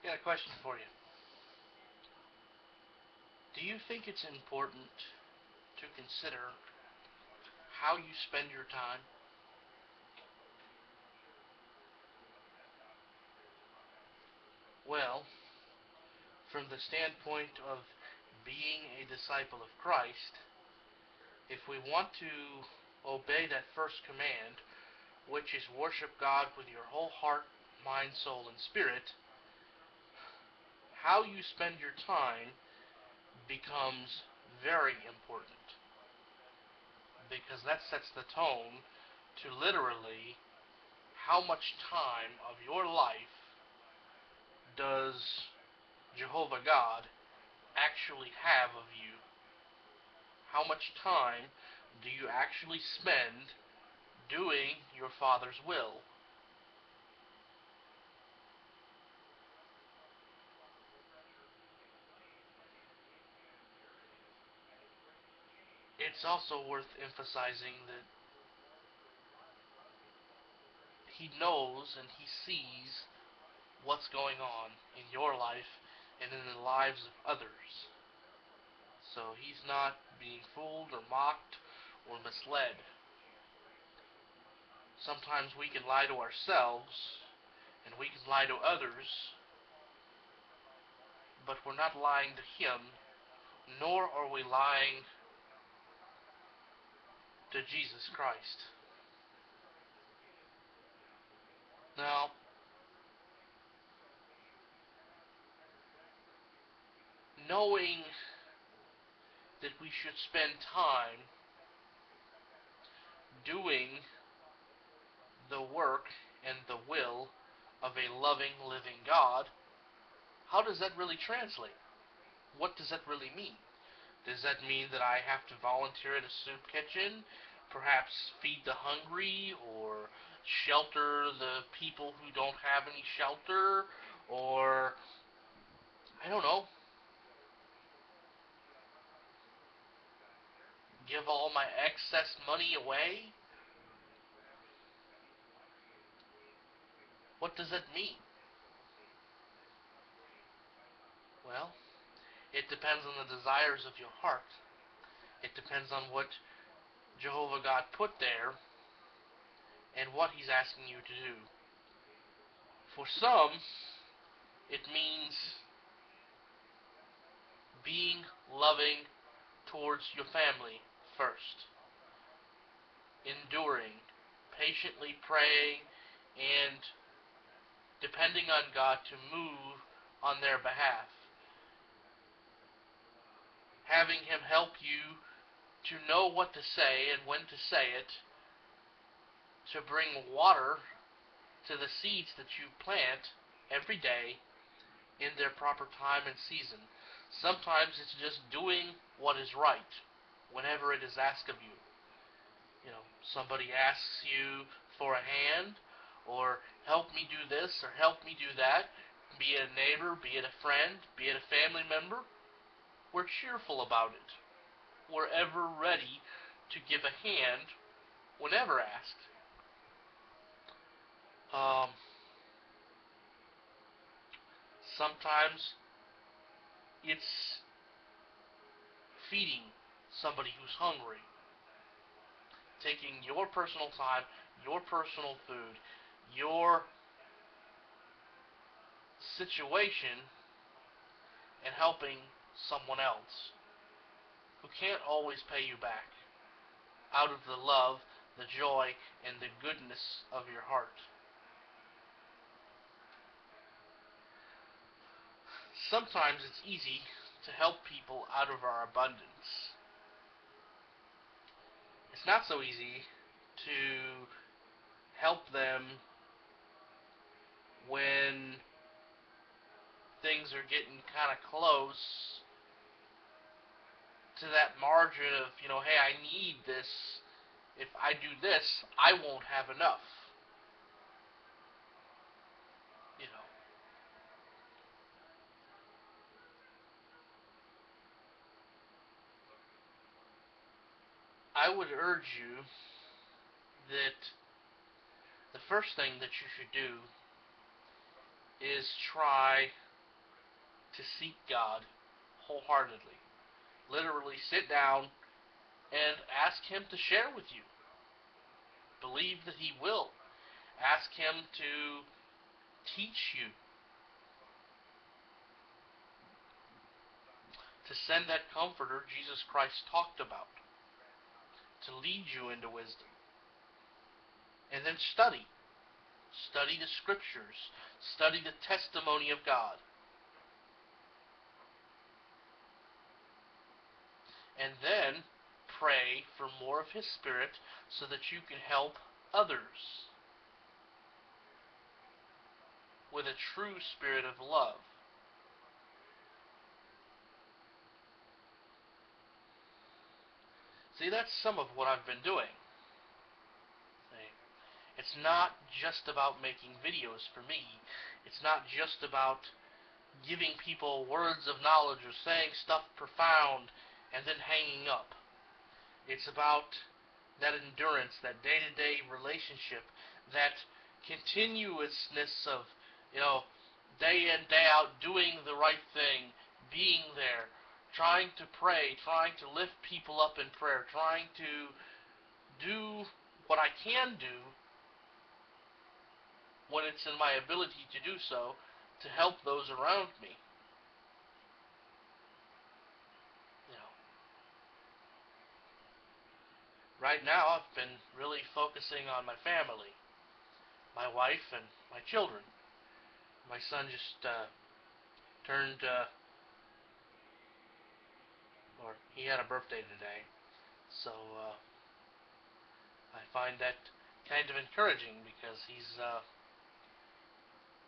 got a question for you. Do you think it's important to consider how you spend your time? Well, from the standpoint of being a disciple of Christ, if we want to obey that first command, which is worship God with your whole heart, mind, soul, and spirit, how you spend your time becomes very important because that sets the tone to literally how much time of your life does Jehovah God actually have of you? How much time do you actually spend doing your Father's will? It's also worth emphasizing that He knows and He sees what's going on in your life and in the lives of others. So He's not being fooled or mocked or misled. Sometimes we can lie to ourselves and we can lie to others, but we're not lying to Him, nor are we lying to Jesus Christ. Now, knowing that we should spend time doing the work and the will of a loving, living God, how does that really translate? What does that really mean? Does that mean that I have to volunteer at a soup kitchen, perhaps feed the hungry, or shelter the people who don't have any shelter, or, I don't know, give all my excess money away? What does that mean? Well, it depends on the desires of your heart. It depends on what Jehovah God put there and what He's asking you to do. For some, it means being loving towards your family first, enduring, patiently praying, and depending on God to move on their behalf, having Him help you to know what to say and when to say it, to bring water to the seeds that you plant every day in their proper time and season. Sometimes it's just doing what is right whenever it is asked of you. You know, somebody asks you for a hand, or help me do this, or help me do that, be it a neighbor, be it a friend, be it a family member, we're cheerful about it. We're ever ready to give a hand whenever asked. Um, Sometimes it's feeding somebody who's hungry, taking your personal time, your personal food, your situation, and helping someone else who can't always pay you back out of the love, the joy, and the goodness of your heart. Sometimes it's easy to help people out of our abundance. It's not so easy to help them when things are getting kind of close to that margin of, hey, I need this. If I do this, I won't have enough. You know, I would urge you that the first thing that you should do is try to seek God wholeheartedly. Literally sit down and ask Him to share with you. Believe that He will. Ask Him to teach you, to send that comforter Jesus Christ talked about, to lead you into wisdom. And then study. Study the Scriptures. Study the testimony of God. And then pray for more of His Spirit so that you can help others with a true spirit of love. See, that's some of what I've been doing. It's not just about making videos for me. It's not just about giving people words of knowledge or saying stuff profound and then hanging up. It's about that endurance, that day-to-day relationship, that continuousness of, day in, day out, doing the right thing, being there, trying to pray, trying to lift people up in prayer, trying to do what I can do when it's in my ability to do so to help those around me. Right now, I've been really focusing on my family, my wife and my children. My son just turned, or he had a birthday today, so I find that kind of encouraging because he's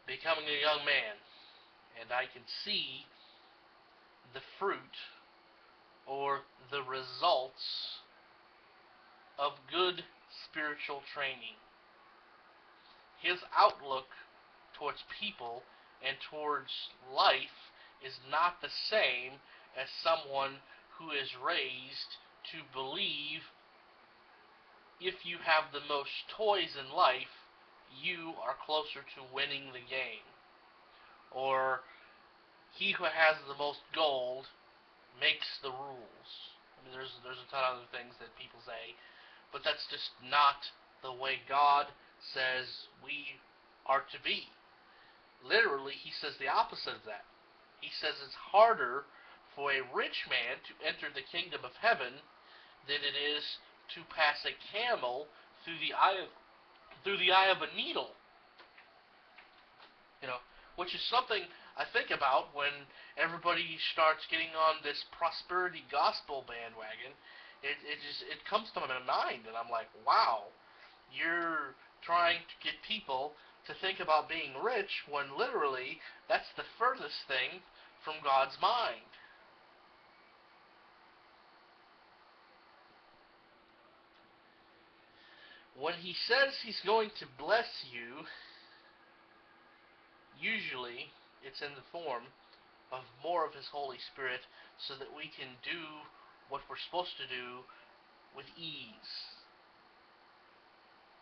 becoming a young man, and I can see the fruit or the results of good spiritual training. His outlook towards people and towards life is not the same as someone who is raised to believe if you have the most toys in life, you are closer to winning the game. Or he who has the most gold makes the rules. I mean, there's a ton of other things that people say, but that's just not the way God says we are to be. Literally, He says the opposite of that. He says it's harder for a rich man to enter the kingdom of heaven than it is to pass a camel through the eye of a needle. Which is something I think about when everybody starts getting on this prosperity gospel bandwagon. It comes to my mind, and I'm like, wow, you're trying to get people to think about being rich when literally that's the furthest thing from God's mind. When He says He's going to bless you, usually it's in the form of more of His Holy Spirit so that we can do what we're supposed to do with ease,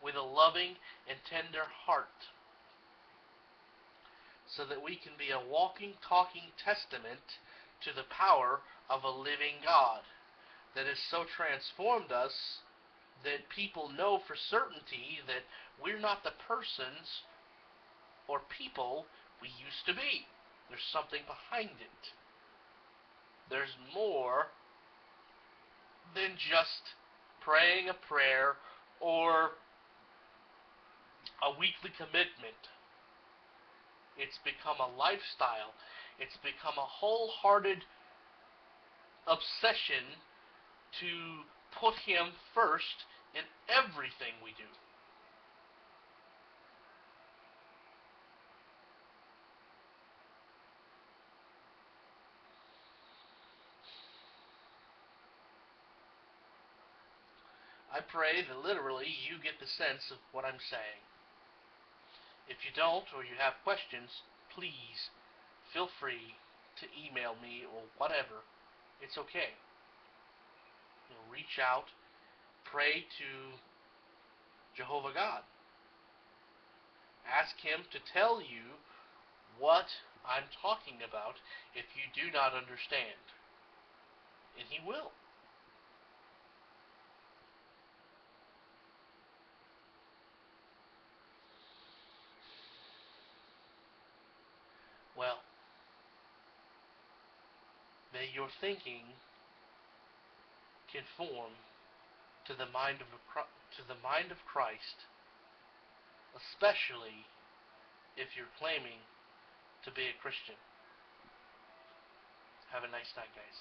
with a loving and tender heart, so that we can be a walking, talking testament to the power of a living God that has so transformed us that people know for certainty that we're not the persons or people we used to be. There's something behind it. There's more than just praying a prayer or a weekly commitment. It's become a lifestyle. It's become a wholehearted obsession to put Him first in everything we do. I pray that literally you get the sense of what I'm saying. If you don't, or you have questions, please feel free to email me or whatever. It's okay. Reach out, pray to Jehovah God. Ask Him to tell you what I'm talking about if you do not understand. And he will. Well, may your thinking conform to the mind of Christ, especially if you're claiming to be a Christian. Have a nice night, guys.